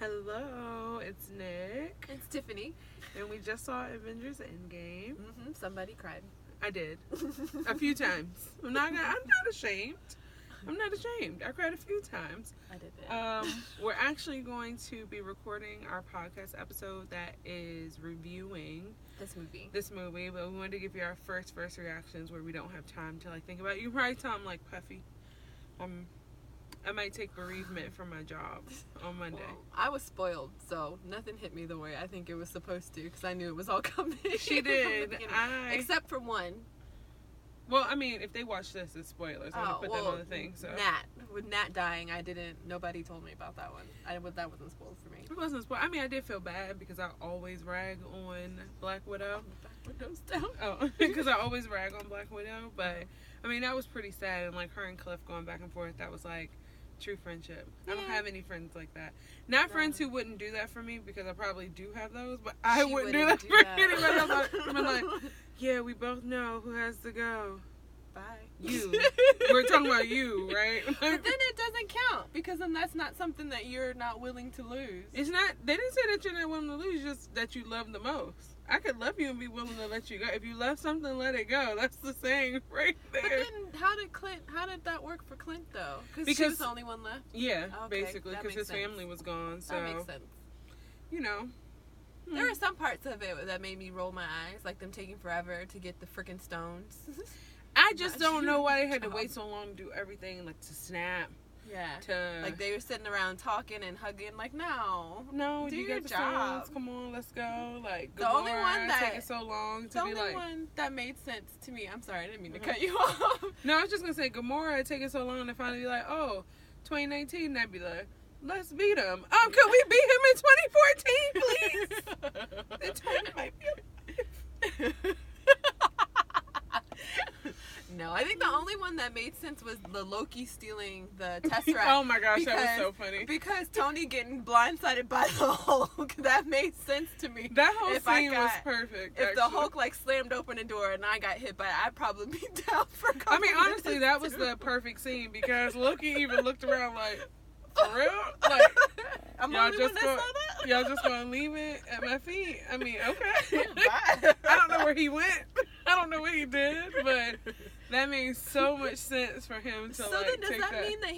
Hello, it's Nick. It's Tiffany. And we just saw Avengers Endgame. Somebody cried. I did. A few times. I'm not ashamed. I cried a few times. I did. We're actually going to be recording our podcast episode that is reviewing this movie, but we wanted to give you our first reactions where we don't have time to think about it. You probably tell I'm puffy. I might take bereavement from my job on Monday. Well, I was spoiled, so nothing hit me the way I think it was supposed to, because I knew it was all coming. She did. Except for one. Well, I mean, if they watch this, it's spoilers. I'm going to put that on the thing. So. With Nat dying, nobody told me about that one. That wasn't spoiled for me. It wasn't spoiled. I mean, I did feel bad because I always rag on Black Widow. Black Widow's down. Oh, because I always rag on Black Widow. But, I mean, that was pretty sad. And, her and Cliff going back and forth, that was, true friendship. I don't have any friends like that. Not friends who wouldn't do that for me, because I probably do have those, but I wouldn't do that for anybody else. I'm like, yeah, we both know who has to go. Bye. You. We're talking about you, right? But then it doesn't count, because then that's not something that you're not willing to lose. It's not, they didn't say that you're not willing to lose, just that you love the most. I could love you and be willing to let you go. If you love something, let it go. That's the saying right there. But then, how did that work for Clint, though? Because she was the only one left? Yeah, basically, because his family was gone. So, that makes sense. You know. There were some parts of it that made me roll my eyes, like them taking forever to get the freaking stones. I just don't know why they had to wait so long to do everything, to snap. Yeah. They were sitting around talking and hugging, no, do you your got the job. stones. Come on, let's go. The only one that taking so long to be one that made sense to me. I'm sorry, I didn't mean to cut you off. No, I was just gonna say Gamora taking so long to finally be like, oh, 2019 Nebula. Let's beat him. Could we beat him in 2014, please? The Tony might be. No, I think the only one that made sense was the Loki stealing the Tesseract. Oh my gosh, that was so funny. Because Tony getting blindsided by the Hulk, that made sense to me. That whole scene was perfect. If the Hulk slammed open the door and I got hit by it, I'd probably be down for a couple I mean, honestly, that was the perfect scene, because Loki even looked around for real? I'm the only one that saw that? Y'all just gonna leave it at my feet? I mean, okay. Bye. I don't know where he went. I don't know what he did, but that makes so much sense for him to So then does that mean that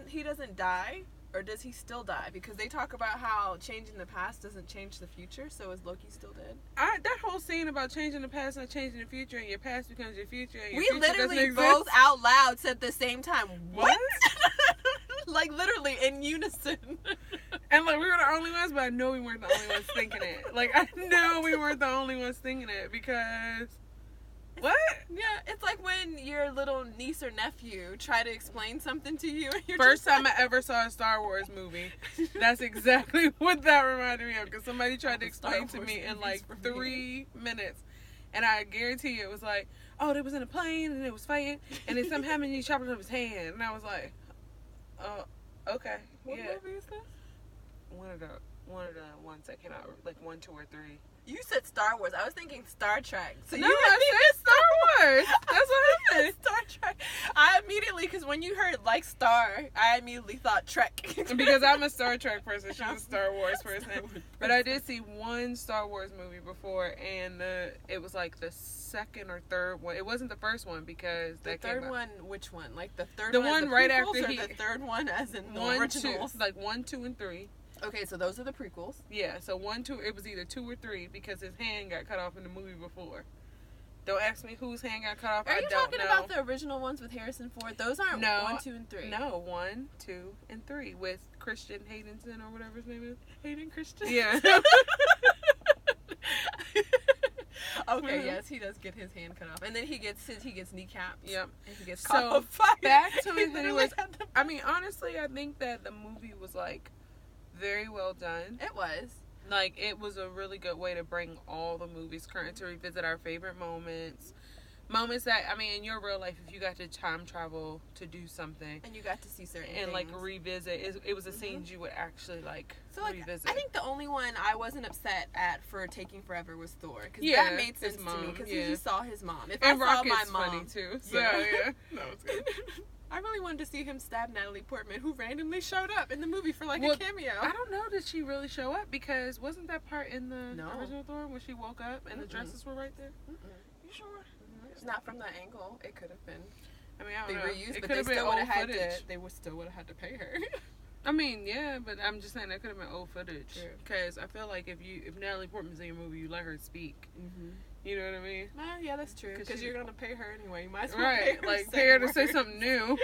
he doesn't die? Or does he still die? Because they talk about how changing the past doesn't change the future, so is Loki still dead? That whole scene about changing the past and changing the future, and your past becomes your future, and your we future literally both out loud said the same time, what? Literally in unison. And we were the only ones, but I know we weren't the only ones thinking it. I know we weren't the only ones thinking it, because... What? Yeah, it's like when your little niece or nephew try to explain something to you. And you're First time I ever saw a Star Wars movie. That's exactly what that reminded me of. Because somebody tried to explain to me in 3 minutes. And I guarantee you it was oh, they was in a plane and it was fighting. And then something happened and he chopped off his hand. And I was like, oh, okay. What movie is this? One of the ones that came out, 1, 2, or 3. You said Star Wars. I was thinking Star Trek. So no, I said Star Wars. That's what happened. Star Trek. I immediately, because when you heard Star, I immediately thought Trek. Because I'm a Star Trek person. She's a Star Wars person. But I did see one Star Wars movie before, and it was the second or third one. It wasn't the first one, because the third one. Which one? The third the one. The one right after the third one, as in the originals. 1, 2, and 3. Okay, so those are the prequels. Yeah, so 1, 2, it was either 2 or 3, because his hand got cut off in the movie before. Don't ask me whose hand got cut off. Are you talking about the original ones with Harrison Ford? Those aren't 1, 2, and 3. No, 1, 2, and 3 with Christian Haydenson or whatever his name is. Hayden Christian? Yeah. Okay, yes, he does get his hand cut off, and then he gets kneecapped. Yep. And he gets caught on fire. Back to Infinity Wars. I mean, honestly, I think that the movie was very well done. It was. It was a really good way to bring all the movies current, to revisit our favorite moments. Moments that, I mean, in your real life, if you got to time travel to do something. And you got to see certain and, things. Revisit. It was a scene you would actually, revisit. I think the only one I wasn't upset at for taking forever was Thor. Because that made sense to me. Because he saw his mom. If and I Rocket's saw my mom. funny, too. So, yeah. That was good. I really wanted to see him stab Natalie Portman, who randomly showed up in the movie for like a cameo. I don't know, did she really show up? Because wasn't that part in the No. original Thor when she woke up and the dresses were right there? You sure? Not from that angle. It could have been. I mean, I They don't know. reused, It but could they have been still would old have had footage. to. They would still would have had to pay her. I mean, yeah, but I'm just saying that could have been old footage. True. Because I feel like if Natalie Portman's in your movie, you let her speak. You know what I mean? Yeah, that's true. Because you're gonna pay her anyway. You might as well Right, pay her, like pay her to say something new.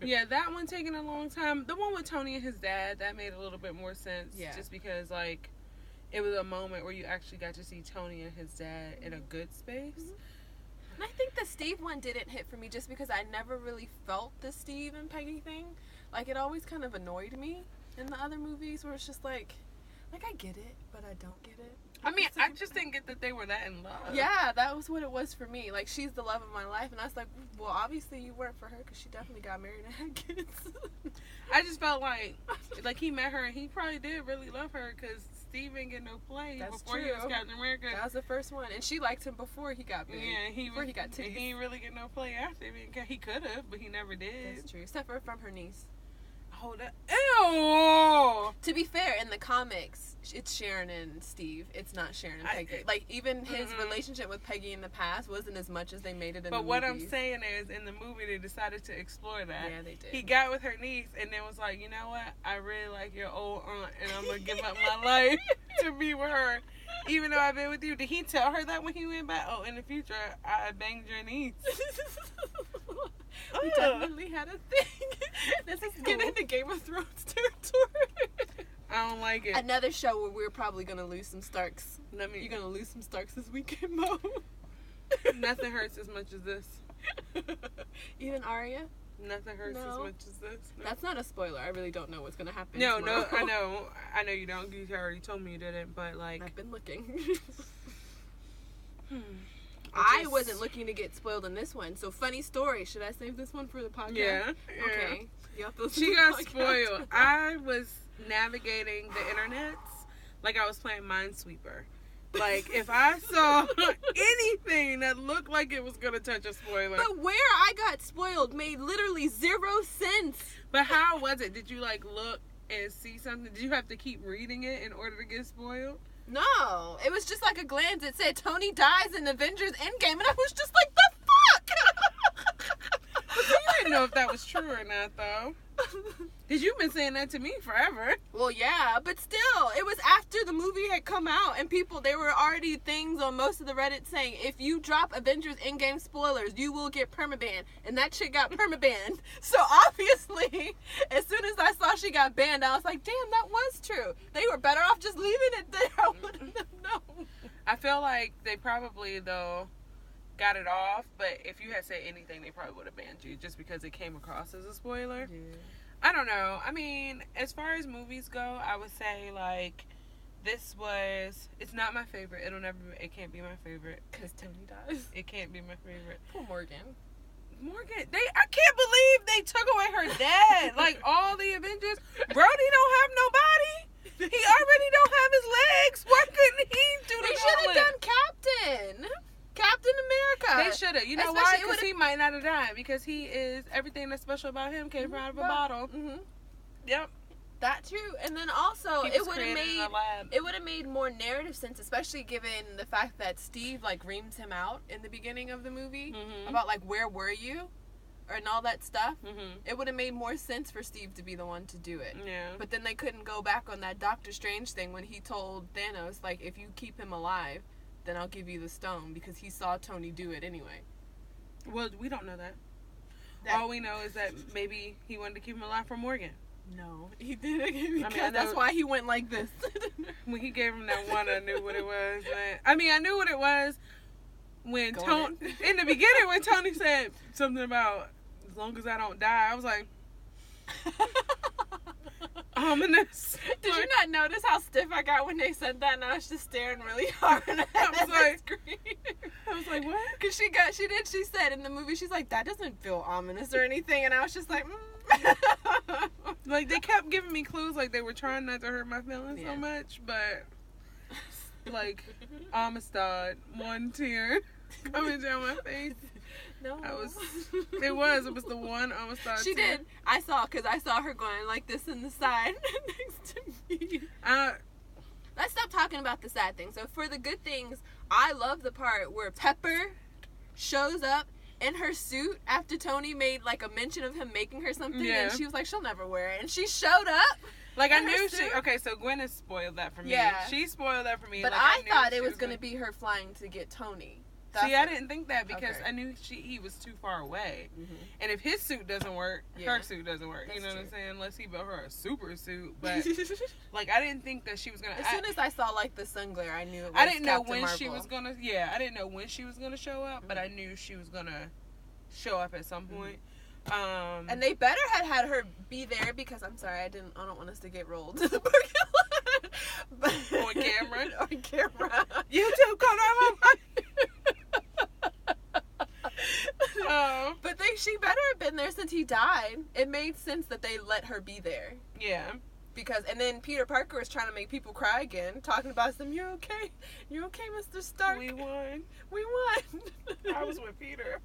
Yeah, that one taking a long time. The one with Tony and his dad, that made a little bit more sense. Yeah. Just because, like, it was a moment where you actually got to see Tony and his dad in a good space. And I think the Steve one didn't hit for me just because I never really felt the Steve and Peggy thing. Like, it always kind of annoyed me in the other movies where it's just like I get it, but I don't get it. I mean, I just didn't get that they were that in love. Yeah, that was what it was for me. Like, she's the love of my life. And I was like, well, obviously you weren't for her because she definitely got married and had kids. I just felt like he met her and he probably did really love her because Steve didn't get no play That's before he was true. Captain America. That was the first one. And she liked him before he got big. Yeah, he got titties. He didn't really get no play after. I mean, he could have, but he never did. That's true. Except for from her niece. Hold up. Ew! To be fair, in the comics, it's Sharon and Steve. It's not Sharon and Peggy. Like, even his relationship with Peggy in the past wasn't as much as they made it in the But movies. what I'm saying is, in the movie, they decided to explore that. Yeah, they did. He got with her niece and then was like, you know what? I really like your old aunt and I'm going to give up my life to be with her. Even though I've been with you. Did he tell her that when he went back? Oh, in the future, I banged your niece. We definitely had a thing. This is getting into Game of Thrones territory. I don't like it. Another show where we're probably going to lose some Starks. You're going to lose some Starks this weekend, Mo. Nothing hurts as much as this. Even Arya? Nothing hurts as much as this. No. That's not a spoiler. I really don't know what's going to happen No, tomorrow. I know you don't. You already told me you didn't, but like... I've been looking. I wasn't looking to get spoiled in this one. So, funny story. Should I save this one for the podcast? Yeah. Okay. She got spoiled. I was navigating the internets like I was playing Minesweeper. Like, if I saw anything that looked like it was going to touch a spoiler. But where I got spoiled made literally 0 sense. But how was it? Did you, like, look and see something? Did you have to keep reading it in order to get spoiled? No. It was just like a glance. It said, Tony dies in Avengers Endgame. And I was just like, the fuck? But you didn't know if that was true or not, though. Because you've been saying that to me forever. Well, yeah, but still, it was after the movie had come out, and there were already things on most of the Reddit saying, if you drop Avengers Endgame spoilers, you will get permabanned. And that shit got permabanned. So obviously, as soon as I saw she got banned, I was like, damn, that was true. They were better off just leaving it there. I wouldn't have known. I feel like they probably, though, got it off, but if you had said anything, they probably would have banned you just because it came across as a spoiler. Yeah. I don't know. I mean, as far as movies go, I would say, like, it's not my favorite. It can't be my favorite. Because Tony dies. It can't be my favorite. Poor Morgan, I can't believe they took away her dad. Like, all the Avengers. Brody don't have nobody. He already don't have his legs. Why couldn't he do the They should have gauntlet? done Captain America. They should have. You know why? Because he might not have died. Because he is, everything that's special about him came out of a bottle. Mm-hmm. Yep. That true. And then also, He it was would have created in a lab. it would have made more narrative sense, especially given the fact that Steve like reams him out in the beginning of the movie about like where were you, and all that stuff. It would have made more sense for Steve to be the one to do it. Yeah. But then they couldn't go back on that Doctor Strange thing when he told Thanos like, if you keep him alive, then I'll give you the stone, because he saw Tony do it anyway. Well, we don't know that. All we know is that maybe he wanted to keep him alive for Morgan. No, he didn't. Because I know. that's why he went like this. When he gave him that one, I knew what it was. I knew what it was when Tony, in the beginning, when Tony said something about, as long as I don't die, I was like, ominous. Did you not notice how stiff I got when they said that? And I was just staring really hard at the screen. I was like, what? Because she said in the movie, she's like, that doesn't feel ominous or anything. And I was just like, Like, they kept giving me clues, like they were trying not to hurt my feelings so much, but, like, Amistad, one tear coming down my face. No. It was the one I almost thought She did. I saw her going like this in the side next to me. Let's stop talking about the sad things. So for the good things, I love the part where Pepper shows up in her suit after Tony made like a mention of him making her something, and she was like, she'll never wear it, and she showed up. Like, I knew so Gwen has spoiled that for me. Yeah. She spoiled that for me. But like, I thought it was going to be her flying to get Tony. I didn't think that because I knew he was too far away. Mm-hmm. And if his suit doesn't work, her suit doesn't work. That's what I'm saying? Unless he built her a super suit. But, like, I didn't think that she was going to... As soon as I saw, like, the sun glare, I knew it was I didn't know Captain when Marvel. she was going to... Yeah, I didn't know when she was going to show up, but I knew she was going to show up at some point. And they better had her be there because I'm sorry, I don't want us to get rolled to the parking lot. On camera? On camera. YouTube, come on. But she better have been there since he died. It made sense that they let her be there. Yeah. And then Peter Parker was trying to make people cry again, talking about some, you're okay, Mr. Stark. We won. I was with Peter.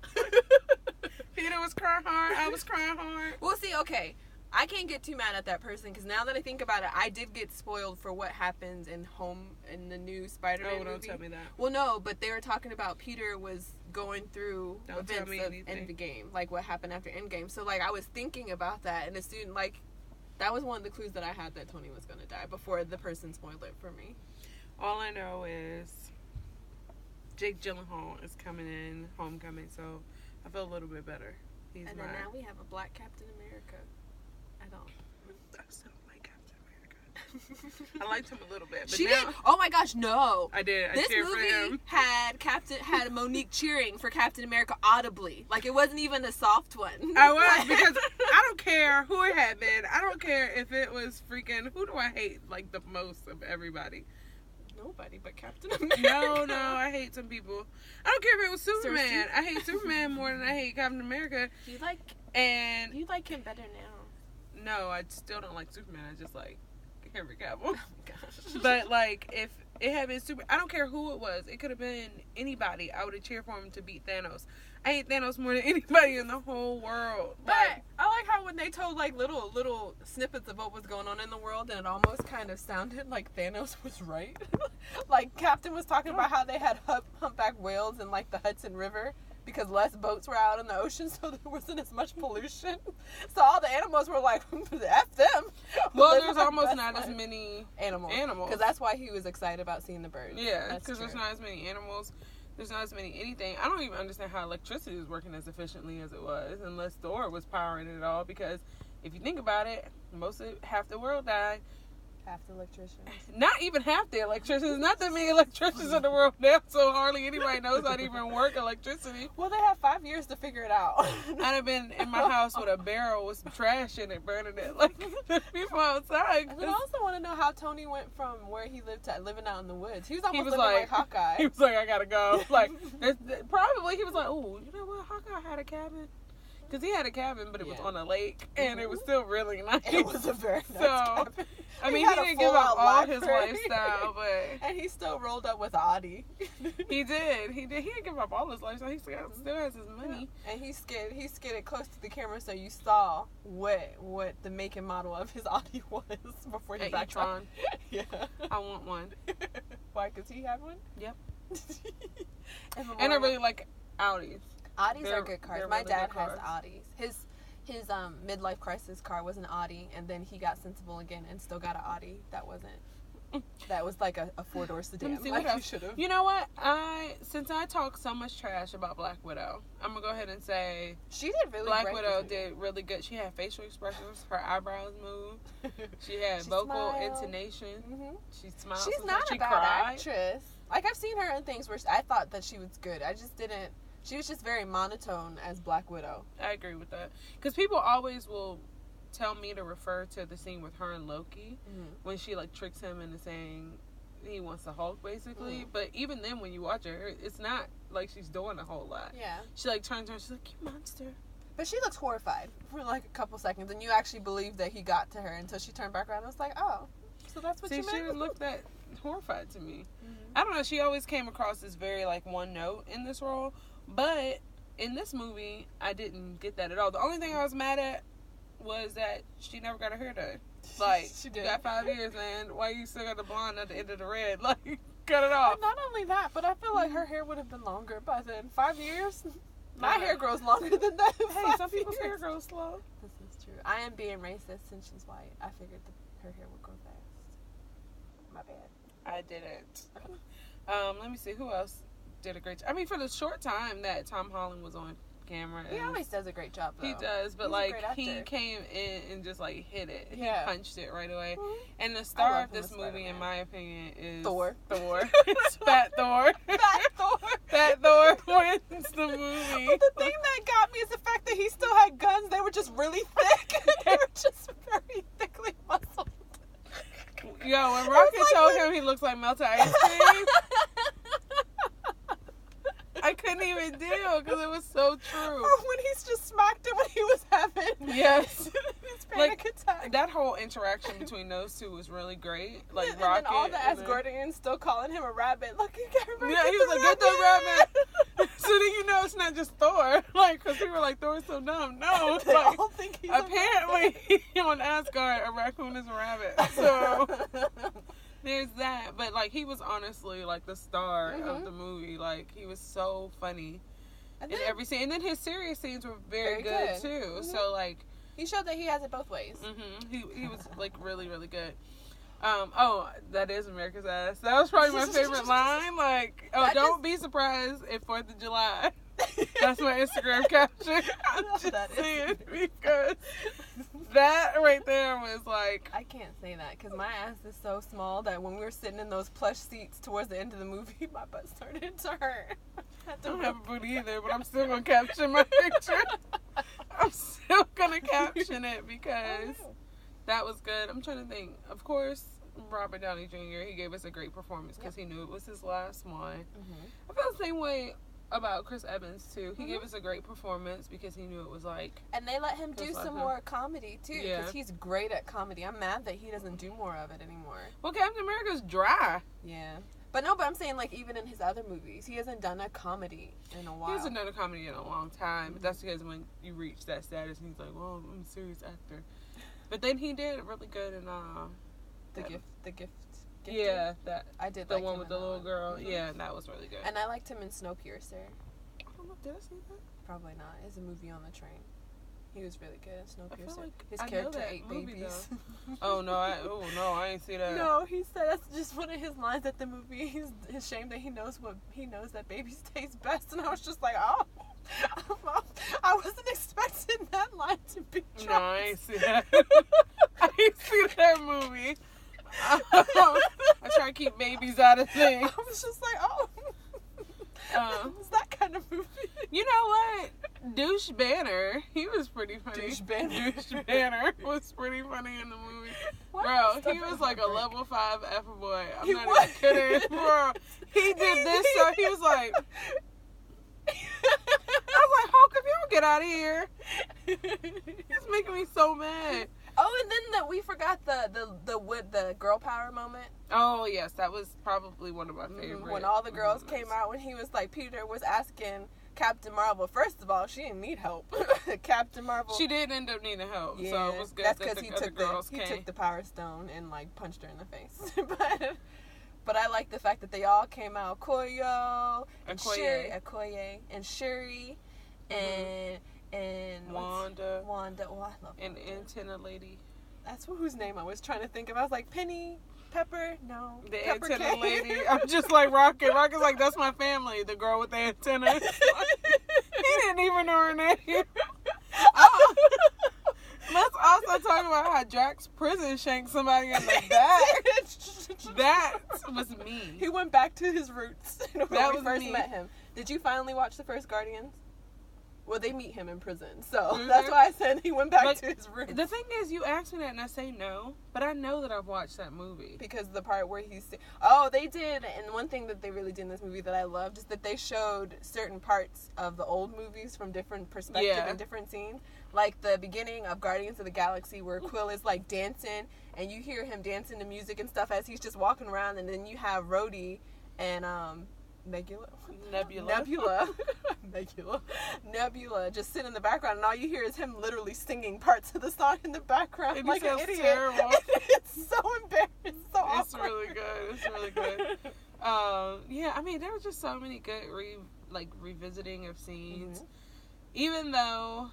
Peter was crying hard. I was crying hard. Well, see, okay. I can't get too mad at that person because now that I think about it, I did get spoiled for what happens in the new Spider-Man movie. Don't tell me that. Well, no, but they were talking about Peter was going through events of Endgame, like what happened after Endgame. So, like, I was thinking about that, and as soon, like, that was one of the clues that I had that Tony was going to die before the person spoiled it for me. All I know is Jake Gyllenhaal is coming in Homecoming, so I feel a little bit better. And then now we have a black Captain America. I still don't like Captain America. I liked him a little bit, but she did. Oh my gosh, no! I did. I this cheered movie for him. had Monique cheering for Captain America audibly, like it wasn't even a soft one. I was because I don't care who it had been. I don't care if it was freaking. Who do I hate like the most of everybody? Nobody but Captain America. No, I hate some people. I don't care if it was Superman. I hate Superman more than I hate Captain America. You like him better now. No, I still don't like Superman. I just like Henry Cavill. Oh my gosh. But like, if it had been I don't care who it was. It could have been anybody. I would have cheered for him to beat Thanos. I hate Thanos more than anybody in the whole world. But I like how when they told like little snippets of what was going on in the world, and it almost kind of sounded like Thanos was right. Like Captain was talking about how they had humpback whales in like the Hudson River because less boats were out in the ocean, so there wasn't as much pollution. So all the animals were like, F them. Well, there's almost not as many animals. Because that's why he was excited about seeing the birds. Yeah, because there's not as many animals. There's not as many anything. I don't even understand how electricity is working as efficiently as it was, unless Thor was powering it all. Because if you think about it, half the world died. Half the electricians. Not even half the electricians. Not that many electricians in the world now, so hardly anybody knows how to even work electricity. Well, they have 5 years to figure it out. I'd have been in my house with a barrel with some trash in it, burning it like people outside. And I also want to know how Tony went from where he lived to living out in the woods. He was almost living like Hawkeye. He was like, I gotta go. Like, probably he was like, oh, you know what? Hawkeye had a cabin. Because he had a cabin, but it was on a lake, and it was still really nice. It was a very nice cabin. I mean, he didn't give up all his lifestyle, but... And he still rolled up with Audie. He did. He didn't give up all his lifestyle. He still has his money. And he skidded close to the camera so you saw what the make and model of his Audie was before he backed on. Yeah. I want one. Why? Because he had one? Yep. And I really like Audis. Audis are good cars. My dad has Audis. His midlife crisis car was an Audi, and then he got sensible again and still got an Audi. That was like a 4-door sedan. Like you should have. You know what? Since I talk so much trash about Black Widow, I'm gonna go ahead and say she did really. Black Widow did really good. She had facial expressions. Her eyebrows moved. She had vocal intonation. Mm-hmm. She smiled. She's not a bad actress. Like I've seen her in things where I thought that she was good. I just didn't. She was just very monotone as Black Widow. I agree with that. Because people always will tell me to refer to the scene with her and Loki when she like tricks him into saying he wants the Hulk basically. Mm. But even then when you watch her, it's not like she's doing a whole lot. Yeah. She like turns around, she's like, you monster. But she looks horrified for like a couple seconds, and you actually believe that he got to her until she turned back around and was like, oh, so that's what you meant? She didn't look that horrified to me. Mm-hmm. I don't know, she always came across as very like one note in this role. But in this movie, I didn't get that at all. The only thing I was mad at was that she never got her hair done. Like, She did. You got 5 years, man. Why you still got the blonde at the end of the red? Like, cut it off. And not only that, but I feel like her hair would have been longer by then. 5 years? My hair grows longer than that. Hey, some people's hair grows slow. This is true. I am being racist since she's white. I figured her hair would grow fast. My bad. I didn't. Let me see. Who else did a great job? I mean, for the short time that Tom Holland was on camera. He always does a great job, though. He does, but He's like he came in and just like hit it. Yeah. He punched it right away. Mm-hmm. And the star love of him this as movie, Spider-Man. in my opinion, is Thor. It's Fat Thor. Fat Thor. Fat Thor wins the movie. But the thing that got me is the fact that he still had guns. They were just really thick. They were just very thickly muscled. Yo, when Rocket told him he looks like melted ice cream, I couldn't even deal because it was so true. Or when he's just smacked him when he was having Yes. his panic attack. That whole interaction between those two was really great. Like and Rocket. then all the and then- Asgardians still calling him a rabbit. Look, you got Yeah, he was like, get the rabbit. So then you know it's not just Thor. Like, because people were like, Thor's so dumb. No. They Like, all think he's apparently, on Asgard, a raccoon is a rabbit. So there's that. But, like, he was honestly, like, the star of the movie. Like, he was so funny in every scene. And then his serious scenes were very good, too. Mm-hmm. So, like... He showed that he has it both ways. He was, like, really, really good. Oh, that is America's ass. That was probably my favorite line. Like, don't be surprised if 4th of July. That's my Instagram caption. I'm just saying, because that right there was like... I can't say that because my ass is so small that when we were sitting in those plush seats towards the end of the movie, my butt started to hurt. I don't have a booty either, but I'm still going to caption my picture. I'm still going to caption it because that was good. I'm trying to think. Of course, Robert Downey Jr., he gave us a great performance because he knew it was his last one. I feel the same way about Chris Evans too. He gave us a great performance because he knew it was like... And they let him do some more comedy too because he's great at comedy. I'm mad that he doesn't do more of it anymore. Well, Captain America's dry. Yeah. But I'm saying like even in his other movies, he hasn't done a comedy in a while. He hasn't done a comedy in a long time. But that's because when you reach that status, he's like, well, I'm a serious actor. But then he did really good in... The Gift. Yeah, that I did the like one him with in the little that girl. one. Yeah, that was really good. And I liked him in Snowpiercer. I don't know, did I see that? Probably not. It's a movie on the train. He was really good in Snowpiercer. I feel like His I know character that ate movie, babies. Oh no, I ain't see that. No, he said that's just one of his lines at the movie. He's ashamed that he knows that babies taste best, and I was just like, oh, I wasn't expecting that line to be dropped. No, I ain't see that. I ain't see that movie. I try to keep babies out of things. I was just like, oh, it's that kind of movie. You know what? Douche Banner, he was pretty funny. Douche Banner was pretty funny in the movie. What? Bro, he was like a level 5 F boy. I'm He not was. even kidding. Bro, he did this so he was like... I was like, Hulk, if you don't get out of here. It's making me so mad. Oh, and then we forgot the girl power moment. Oh, yes, that was probably one of my favorites. When all the girls came out, when he was like, Peter was asking Captain Marvel. First of all, she didn't need help. Captain Marvel. She did end up needing help, Yeah, so it was good that's that because the he other took girls he came. took the Power Stone and like punched her in the face. But I like the fact that they all came out. Koyo and Shuri, Okoye and Shuri and Wanda. Oh, I love And Wanda. Antenna Lady. That's whose name I was trying to think of. I was like, Penny, Pepper, no. The Pepper Antenna K. Lady. I'm just like Rocket. Rocket's like, that's my family. The girl with the antenna. He didn't even know her name. Let's also talk about how Drax prison shanked somebody in the back. That was me. He went back to his roots when we was first me. met him. Did you finally watch the first Guardians? Well, they meet him in prison, so Mhm. that's why I said he went back Like, to his roots. The thing is, you ask me that and I say no, but I know that I've watched that movie. Because the part where they did, and one thing that they really did in this movie that I loved is that they showed certain parts of the old movies from different perspectives and different scenes. Like the beginning of Guardians of the Galaxy where Quill is like dancing, and you hear him dancing to music and stuff as he's just walking around, and then you have Rhodey and Nebula. Nebula just sit in the background, and all you hear is him literally singing parts of the song in the background It like an sounds idiot. terrible. It's so embarrassing. It's so awkward. It's really good. It's really good. Yeah, I mean, there were just so many good revisiting of scenes. Mm-hmm. Even though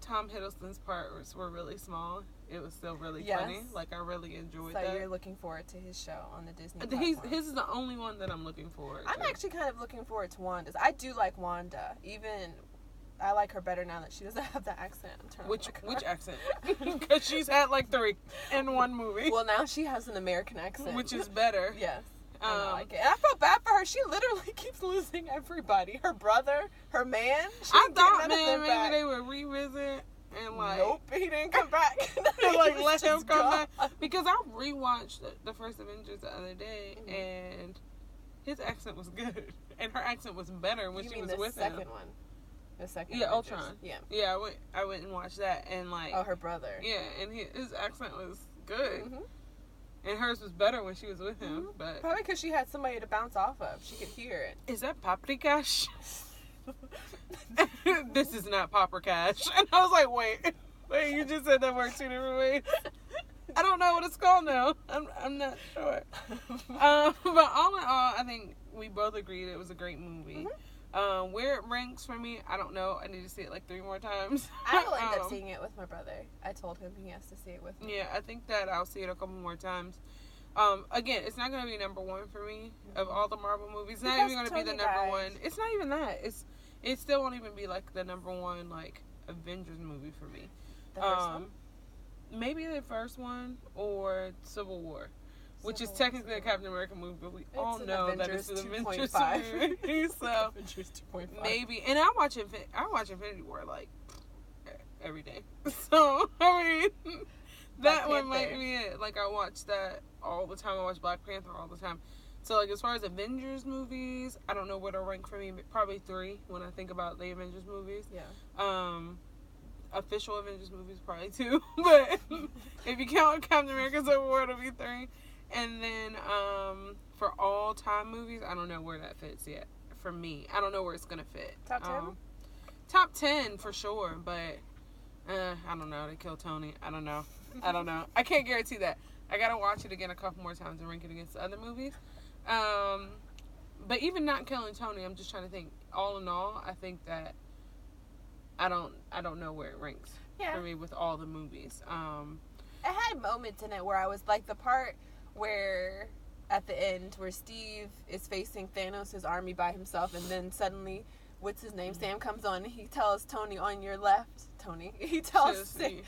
Tom Hiddleston's parts were really small, it was still really funny. Like, I really enjoyed that. So you're looking forward to his show on the Disney platform. His is the only one that I'm looking forward to. I'm actually kind of looking forward to Wanda's. I do like Wanda. Even I like her better now that she doesn't have the accent. Which accent? Because she's had like 3 in one movie. Well, now she has an American accent. Which is better. Yes. I like it. And I feel bad for her. She literally keeps losing everybody. Her brother, her man. I thought, man, maybe they would revisit and like. Nope, he didn't come back. Like let him come back. Because I rewatched the first Avengers the other day, and his accent was good, and her accent was better when she was with him. The second. Yeah, Avengers. Ultron. Yeah. Yeah, I went and watched that, and like. Oh, her brother. Yeah, and his accent was good. Mm-hmm. And hers was better when she was with him, but probably because she had somebody to bounce off of. She could hear it. Is that paprikash? This is not paprikash. And I was like, wait, you just said that word 2 different ways. I don't know what it's called now. I'm not sure. But all in all, I think we both agreed it was a great movie. Where it ranks for me, I don't know. I need to see it like 3 more times. I will end up seeing it with my brother. I told him he has to see it with me. Yeah, I think that I'll see it a couple more times. Again, it's not going to be number 1 for me of all the Marvel movies. It's not even going to be the number 1. It's not even that. It still won't even be like the number 1 like Avengers movie for me. The first one? Maybe the first one or Civil War. Which is technically a Captain America movie, but we all know that it's an Avengers movie. So Avengers 2.5. Maybe, and I watch Infinity War like every day. So I mean, that one might be it. Like I watch that all the time. I watch Black Panther all the time. So like as far as Avengers movies, I don't know where to rank for me. But probably 3 when I think about the Avengers movies. Yeah. Official Avengers movies probably 2, but if you count Captain America Civil War, it'll be 3. And then, for all time movies, I don't know where that fits yet. For me, I don't know where it's gonna fit. Top 10? Top 10 for sure, but I don't know. They killed Tony. I don't know. I can't guarantee that. I gotta watch it again a couple more times and rank it against the other movies. But even not killing Tony, I'm just trying to think. All in all, I think that I don't know where it ranks for me with all the movies. It had moments in it where I was like the part where at the end where Steve is facing Thanos' army by himself, and then suddenly what's his name, Sam comes on and he tells Tony on your left, he tells Steve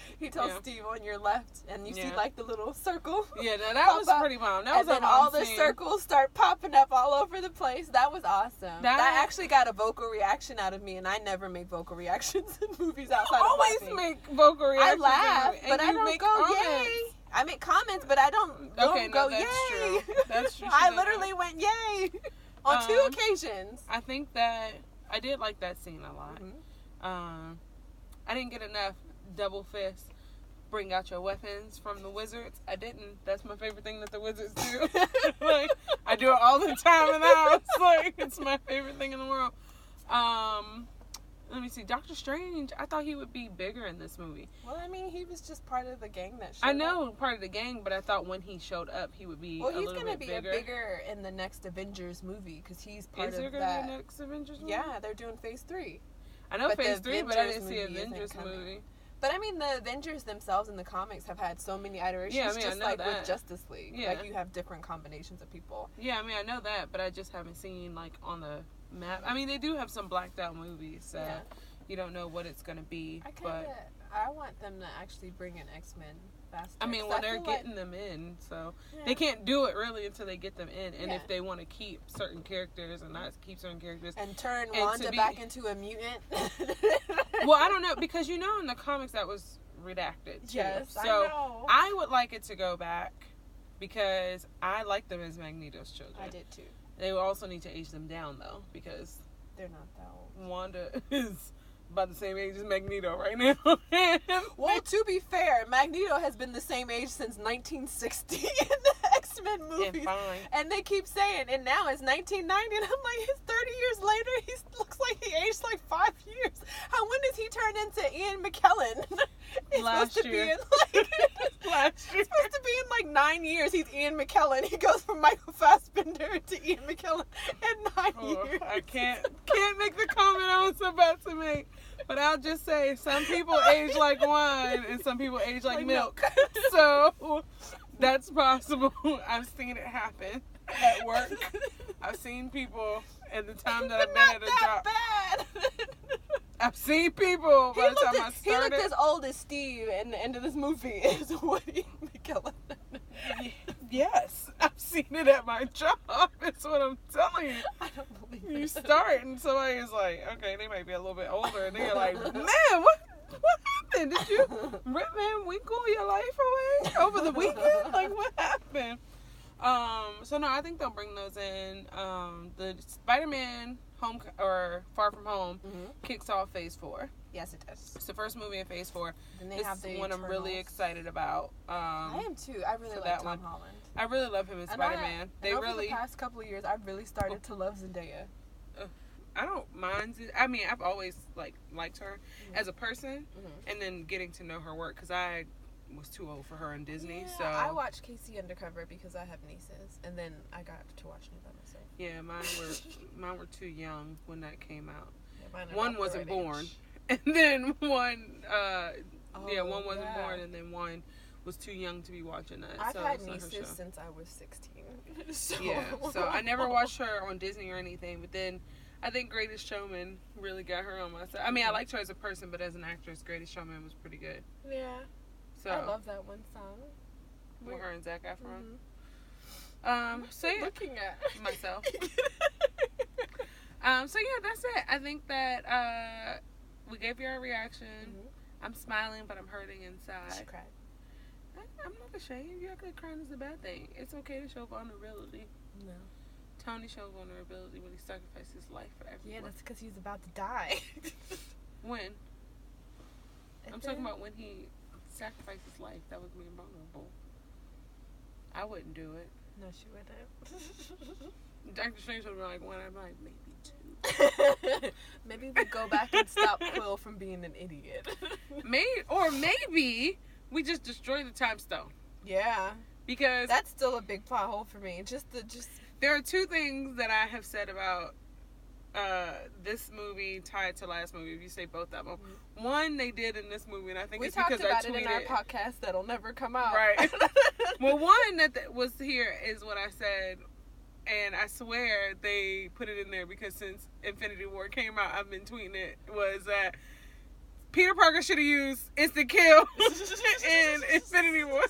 on your left, and you see like the little circle. Yeah, that was pretty bomb. That was and then all the circles start popping up all over the place. That was awesome. That actually got a vocal reaction out of me, and I never make vocal reactions in movies outside of laughing. Always make vocal reactions. I laugh, but I don't go yay. I make comments, but I don't go yay. True. That's true. I literally went yay on 2 occasions. I think that I did like that scene a lot. I didn't get enough double fist, bring out your weapons from the wizards. I didn't. That's my favorite thing that the wizards do. Like, I do it all the time in the house. Like, it's my favorite thing in the world. Let me see. Doctor Strange, I thought he would be bigger in this movie. Well, I mean, he was just part of the gang that showed up. I know, part of the gang, but I thought when he showed up, he would be a little bit bigger. Well, he's going to be bigger in the next Avengers movie, because he's part of that. Is there going to be a next Avengers movie? Yeah, they're doing Phase 3. I know Phase 3, but I didn't see Avengers movie. But I mean, the Avengers themselves in the comics have had so many iterations, just like with Justice League. Yeah. Like, you have different combinations of people. Yeah, I mean, I know that, but I just haven't seen, like, on the map. I mean, they do have some blacked out movies, so you don't know what it's going to be. I want them to actually bring in X-Men faster. I mean, when they're getting them in, so they can't do it really until they get them in. And if they want to keep certain characters and not keep certain characters. And turn Wanda back into a mutant. Well, I don't know, because in the comics that was redacted too. Yes, so I know. I would like it to go back because I like them as Magneto's children. I did too. They will also need to age them down though, because they're not that old. Wanda is about the same age as Magneto right now. Well, to be fair, Magneto has been the same age since 1960 in the X-Men X-Men movies. And fine. And they keep saying, and now it's 1990, and I'm like, it's 30 years later, he looks like he aged like 5 years. When does he turn into Ian McKellen? He's Last supposed year. to be in like, Last year. he's supposed to be in like 9 years. He's Ian McKellen. He goes from Michael Fassbender to Ian McKellen in 9 years. I can't make the comment I was about to make. But I'll just say some people age like wine and some people age like milk. So that's possible. I've seen it happen at work. I've seen people at the time that I've been at a job. Bad. I've seen people by the time I He looked started. as old as Steve in the end of this movie is Woody McKellen. Yes, I've seen it at my job. That's what I'm telling you. I don't believe You it. start and somebody's like, okay, they might be a little bit older, and then you're like, man, what happened? Did you rip Van Winkle your life away over the weekend? Like, what happened? So no, I think they'll bring those in. The Spider-Man Far From Home kicks off Phase 4. Yes, it does. It's the first movie in Phase 4. Then they This have is the one I'm really Eternals. excited about. I am too. I really for like that Tom one. Holland. I really love him in Spider-Man. And over the past couple of years, I've really started to love Zendaya. I don't mind it. I mean, I've always liked her as a person, and then getting to know her work because I was too old for her in Disney. Yeah, so I watched Casey Undercover because I have nieces, and then I got to watch it by myself. yeah, mine were too young when that came out. Yeah, mine are One about the wasn't right born, age. and then one one wasn't yeah. born, and then one was too young to be watching that. I've so had it's not her nieces show. since I was 16. So. Yeah, so I never watched her on Disney or anything, but then I think Greatest Showman really got her on my side. I mean, I liked her as a person, but as an actress, Greatest Showman was pretty good. Yeah. So I love that one song. with her and Zac Efron. Mm-hmm. So yeah, Looking at myself. So yeah, that's it. I think that we gave you our reaction. I'm smiling, but I'm hurting She inside. cried. I'm not ashamed. You act like crying is a bad thing. It's okay to show vulnerability. No. Tony showed vulnerability when he sacrificed his life for everyone. Yeah, that's because he's about to die. When? I'm talking about when he sacrificed his life. That was being vulnerable. I wouldn't do it. No, she wouldn't. Dr. Strange would have been like, one. I'm like, maybe 2. Maybe we go back and stop Quill from being an idiot. Maybe we just destroy the time stone. Yeah. Because That's still a big plot hole for me. there are 2 things that I have said about this movie tied to last movie. If you say both of them, one they did in this movie, and I think we it's talked because about I tweeted it in our podcast that'll never come out. Right. Well, one that was here is what I said, and I swear they put it in there because since Infinity War came out, I've been tweeting it, was that Peter Parker should have used instant kill in Infinity War.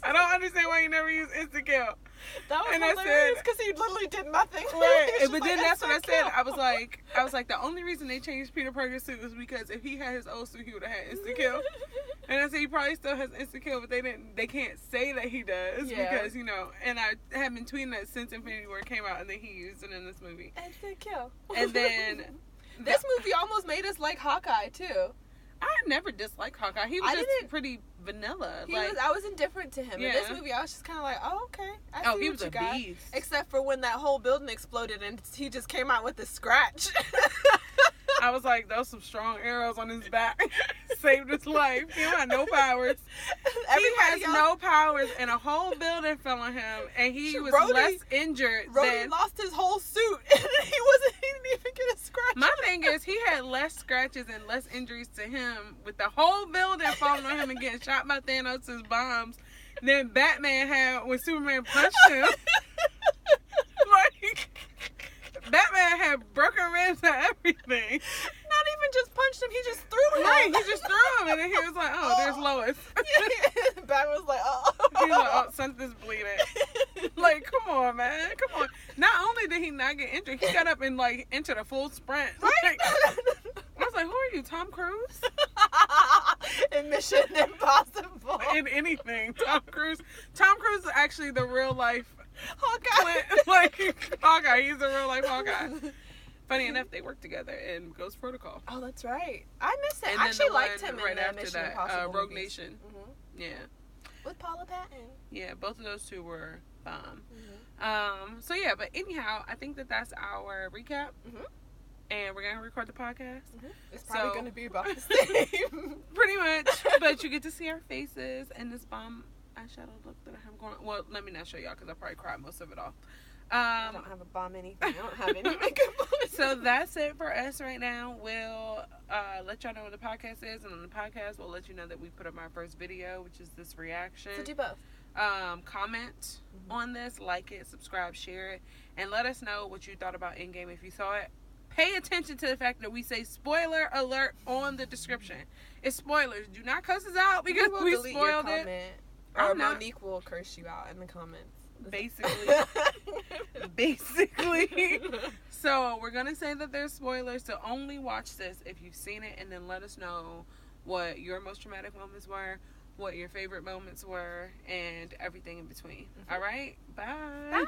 I don't understand why you never used instant kill. That was And I hilarious said- because he literally did nothing. Right, It's just but like, then that's what I instant said. kill. I was like, the only reason they changed Peter Parker's suit was because if he had his old suit, he would have had instant kill. And I said he probably still has instant kill, but they can't say that he does because And I have been tweeting that since Infinity War came out, and then he used it in this movie. Instant kill. And then This movie almost made us like Hawkeye too. I never disliked Hawkeye. He was I just didn't- pretty vanilla. I was indifferent to him. Yeah. In this movie, I was just kind of like, oh, okay. I see he what was you a got. beast. Except for when that whole building exploded and he just came out with a scratch. I was like, those some strong arrows on his back. Saved his life. He had no powers. He has no powers, and a whole building fell on him, and he was less injured Rhodey than... lost his whole suit, and he didn't even get a scratch. My thing is, he had less scratches and less injuries to him with the whole building falling on him and getting shot by Thanos' bombs than Batman had when Superman punched him. Like, Batman had broken ribs and everything. Not even just punched him, he just threw him. Right, he just threw him, and then he was like, oh, there's Lois. Batman was like, oh. He's like, oh, something's bleeding. Like, come on, man. Come on. Not only did he not get injured, he got up and, like, entered a full sprint. Right? Like, I was like, who are you, Tom Cruise? In Mission Impossible. In anything. Tom Cruise is actually the real life Hawkeye. like, Hawkeye. He's the real life Hawkeye. Funny enough, they work together in Ghost Protocol. Oh, that's right. I miss him. And I then actually the liked one him right in the after Mission that, Impossible Rogue movies. Nation. Mm-hmm. Yeah. With Paula Patton. Yeah, both of those two were bomb. So yeah, but anyhow, I think that's our recap. And we're going to record the podcast. It's probably going to be about the same. Pretty much. But you get to see our faces and this bomb eyeshadow look that I have going on. Well, let me not show y'all because I probably cried most of it off. I don't have a bomb anything. I don't have any makeup on. So that's it for us right now. We'll let y'all know what the podcast is. And on the podcast, we'll let you know that we put up our first video, which is this reaction. So do both. Comment on this. Like it, subscribe, share it. And let us know what you thought about Endgame if you saw it. Pay attention to the fact that we say spoiler alert on the description. It's spoilers. Do not cuss us out because we spoiled it. Or Monique will curse you out in the comments. Basically. So we're going to say that there's spoilers. So only watch this if you've seen it. And then let us know what your most traumatic moments were. What your favorite moments were. And everything in between. All right? Bye. Bye.